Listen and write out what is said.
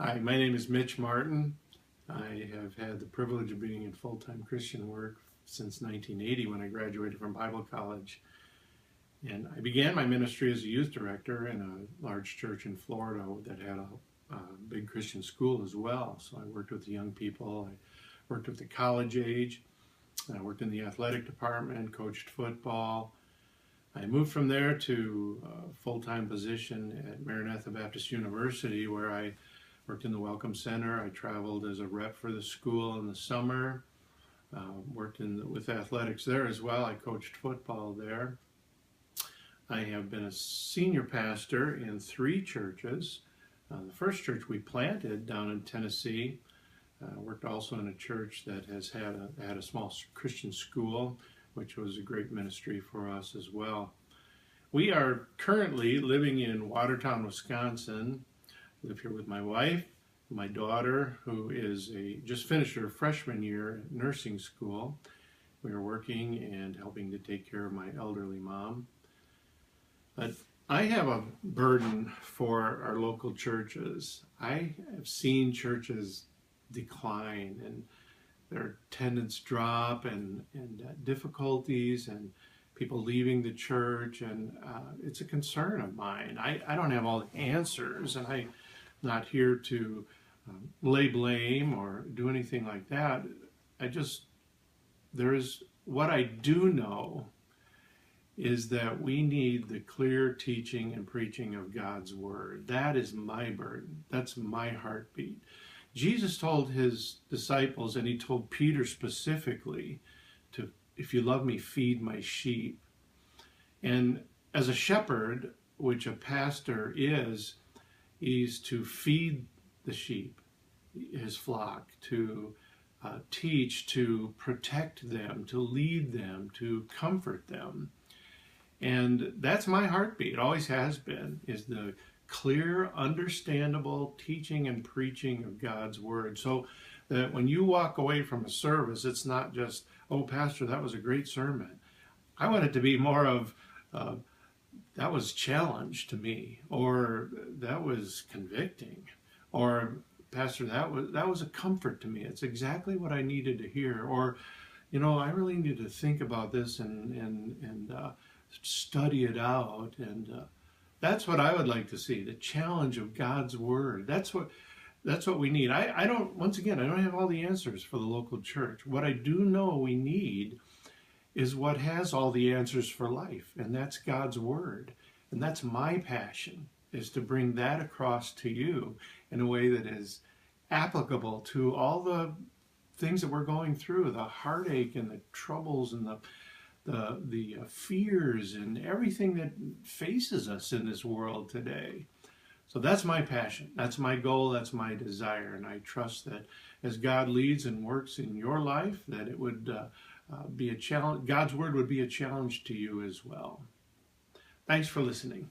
Hi, my name is Mitch Martin. I have had the privilege of being in full-time Christian work since 1980 when I graduated from Bible college. And I began my ministry as a youth director in a large church in Florida that had a big Christian school as well. So I worked with the young people, I worked with the college age, I worked in the athletic department, coached football. I moved from there to a full-time position at Maranatha Baptist University where I worked in the Welcome Center. I traveled as a rep for the school in the summer, worked with athletics there as well. I coached football there. I have been a senior pastor in 3 churches. The first church we planted down in Tennessee. Worked also in a church that has had a small Christian school, which was a great ministry for us as well. We are currently living in Watertown, Wisconsin. I live here with my wife, my daughter, who just finished her freshman year at nursing school. We are working and helping to take care of my elderly mom. But I have a burden for our local churches. I have seen churches decline and their attendance drop and difficulties and people leaving the church, and it's a concern of mine. I don't have all the answers, and I'm not here to lay blame or do anything like that. What I do know is that we need the clear teaching and preaching of God's Word. That is my burden. That's my heartbeat. Jesus told his disciples, and he told Peter specifically, if you love me, feed my sheep. And as a shepherd, which a pastor is to feed the sheep, his flock, to teach, to protect them, to lead them, to comfort them. And that's my heartbeat, it always has been, is the clear, understandable teaching and preaching of God's Word. So that when you walk away from a service, it's not just, oh, Pastor, that was a great sermon. I want it to be more of, that was challenge to me, or that was convicting, or Pastor, that was a comfort to me. It's exactly what I needed to hear. Or, I really need to think about this and study it out. And that's what I would like to see, the challenge of God's Word. That's what we need. I don't have all the answers for the local church. What I do know we need is what has all the answers for life, and that's God's Word. And that's my passion, is to bring that across to you in a way that is applicable to all the things that we're going through, the heartache and the troubles and the fears and everything that faces us in this world today. So that's my passion, that's my goal, that's my desire, and I trust that as God leads and works in your life, that it would be a challenge. God's Word would be a challenge to you as well. Thanks for listening.